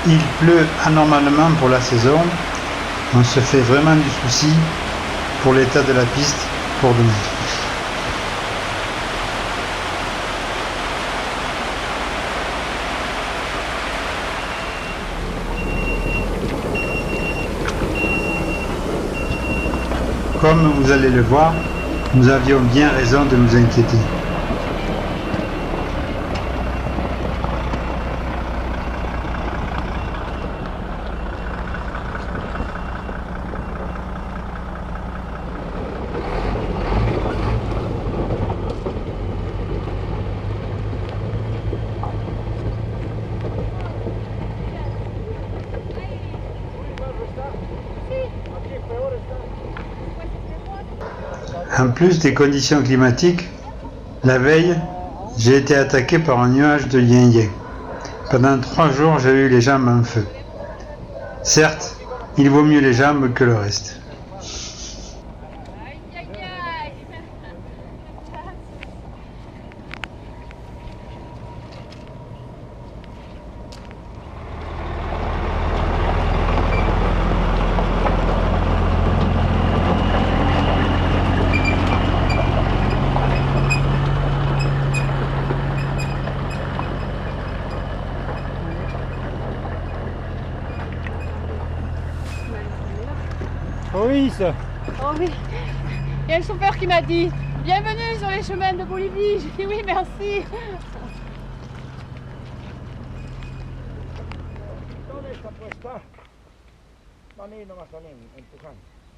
Il pleut anormalement pour la saison. On se fait vraiment du souci pour l'état de la piste pour demain. Comme vous allez le voir, nous avions bien raison de nous inquiéter. En plus des conditions climatiques, la veille, j'ai été attaqué par un nuage de yin-yang. Pendant 3 jours, j'ai eu les jambes en feu. Certes, il vaut mieux les jambes que le reste. Oui, ça. Oh oui. Il y a le chauffeur qui m'a dit « Bienvenue sur les chemins de Bolivie ». J'ai dit « Oui, merci ».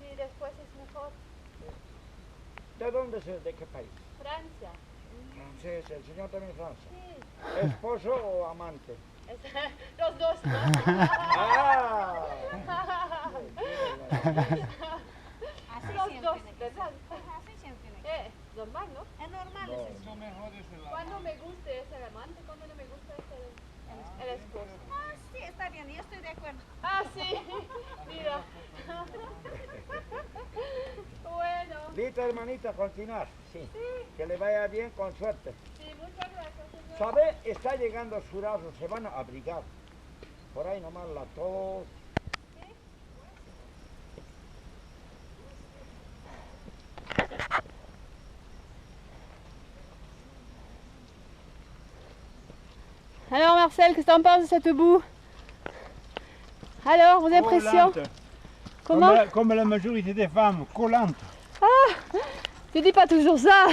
Sí, después es mejor. ¿De dónde es? ¿De qué país? Francia. Francés, el señor también Francia. Sí. ¿Esposo o amante? Los dos. ¡Ah! Los dos, ¿verdad? Normal, ¿no? Es normal. No. Cuando me guste es el amante, cuando no me gusta es el esposo. Ah, sí, está bien, yo estoy de acuerdo. Ah, sí, mira. Bueno. Listo, hermanita, continuar. Sí. Que le vaya bien, con suerte. Sí, muchas gracias, señor. ¿Sabe? Está llegando Surazo, se van a abrigar. Por ahí nomás la tos. Alors Marcel, qu'est-ce que tu en penses de cette boue? Alors, vos impressions? Collante. Comment? Comme la majorité des femmes, collante. Ah, tu dis pas toujours ça.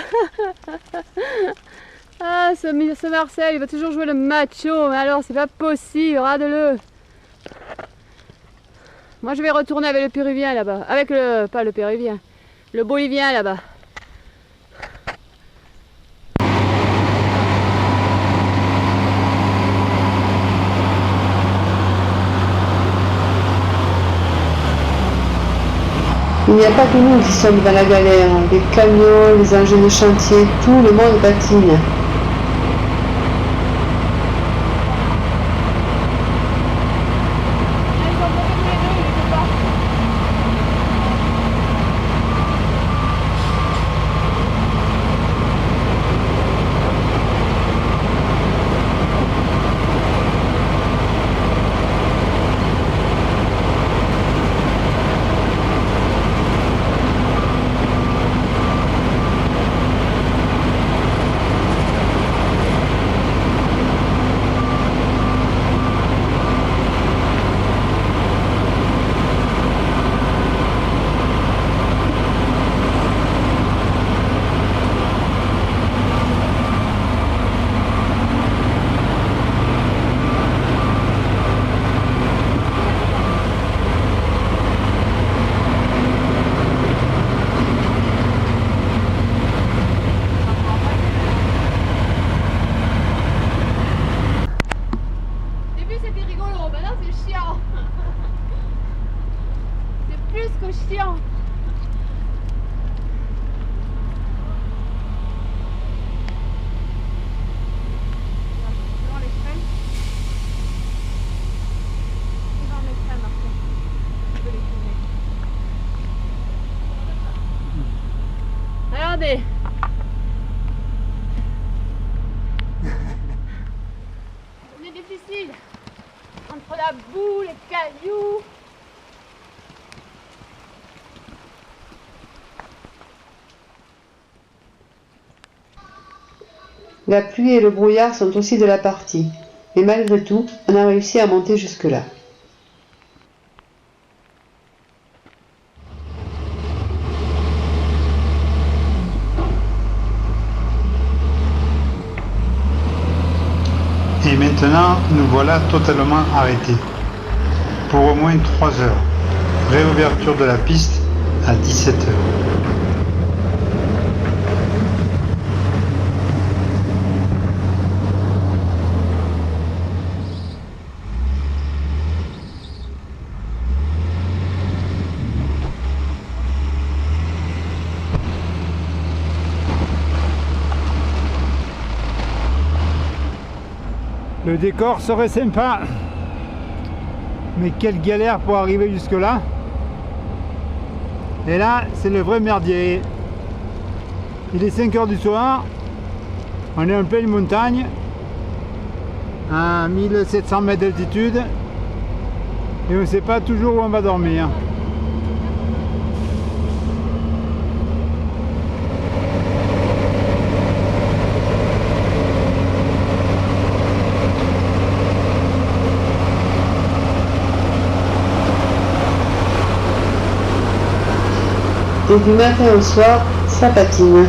Ah, ce Marcel, il va toujours jouer le macho, mais alors c'est pas possible, rade-le. Moi je vais retourner avec le péruvien là-bas, avec le, pas le péruvien, le bolivien là-bas. Il n'y a pas que nous qui sommes dans la galère, les camions, les engins de chantier, tout le monde patine. chiant. Regardez. C'est difficile entre you. La pluie et le brouillard sont aussi de la partie, mais malgré tout, on a réussi à monter jusque-là. Et maintenant, nous voilà totalement arrêtés. Pour au moins 3 heures. Réouverture de la piste à 17 heures. Le décor serait sympa, mais quelle galère pour arriver jusque là. Et là c'est le vrai merdier. Il est 5 heures du soir, on est en pleine montagne à 1700 mètres d'altitude et on ne sait pas toujours où on va dormir. Et du matin au soir, ça patine.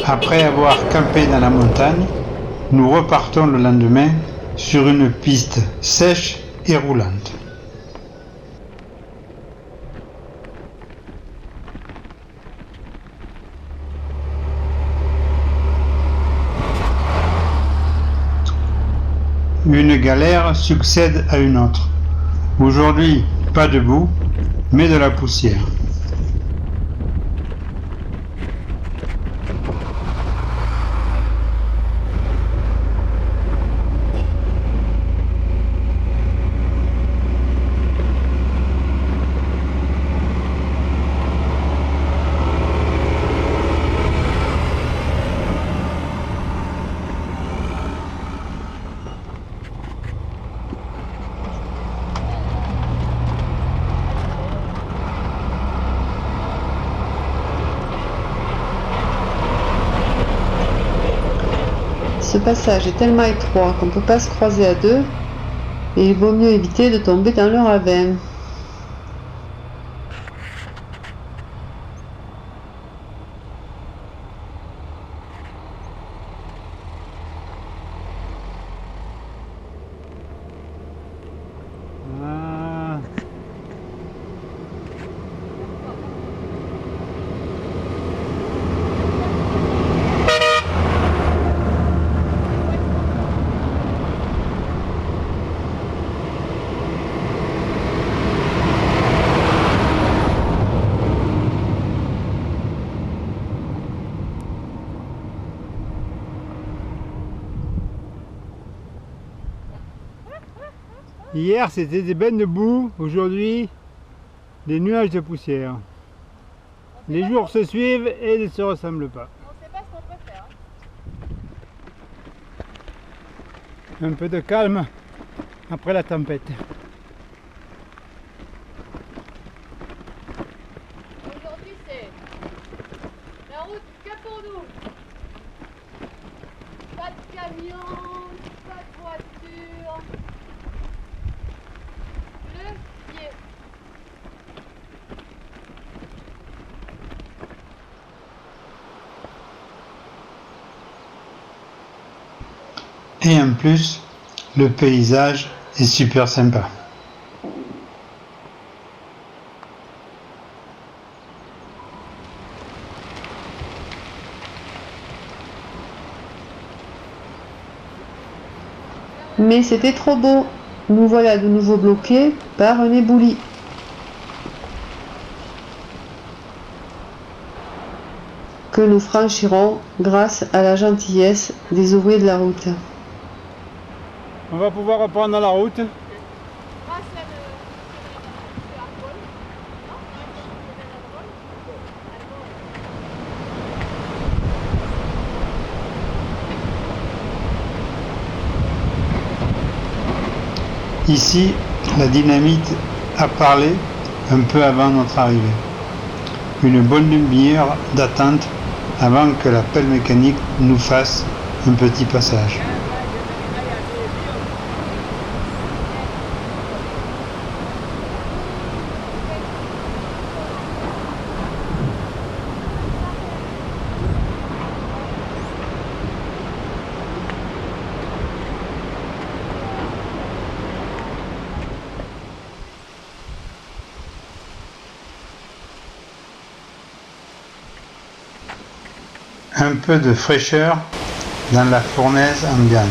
Après avoir campé dans la montagne, nous repartons le lendemain sur une piste sèche et roulante. Une galère succède à une autre. Aujourd'hui, pas de boue, mais de la poussière. Ce passage est tellement étroit qu'on ne peut pas se croiser à deux et il vaut mieux éviter de tomber dans le ravin. Ah. Hier c'était des bains de boue, aujourd'hui des nuages de poussière. Les jours se suivent et ne se ressemblent pas. On sait pas ce qu'on peut faire. Un peu de calme après la tempête. Aujourd'hui, c'est la route que pour nous. Pas de camion, pas de voiture. Le pied. Et en plus, le paysage est super sympa. Mais c'était trop beau. Nous voilà de nouveau bloqués par un éboulis. que nous franchirons grâce à la gentillesse des ouvriers de la route. On va pouvoir reprendre la route. Grâce à le Arbol. Non, Ici, la dynamite a parlé un peu avant notre arrivée. Une bonne demi-heure d'attente avant que la pelle mécanique nous fasse un petit passage. Un peu de fraîcheur dans la fournaise ambiante.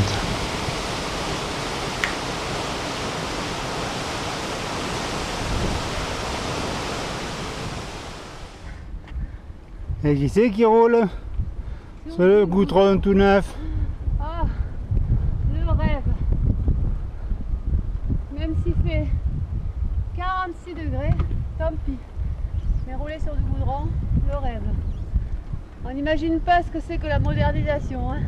Et qui c'est qui roule sur le goudron tout neuf? Ah, le rêve. Même s'il fait 46 degrés, tant pis. Mais rouler sur du goudron, le rêve. On n'imagine pas ce que c'est que la modernisation, hein.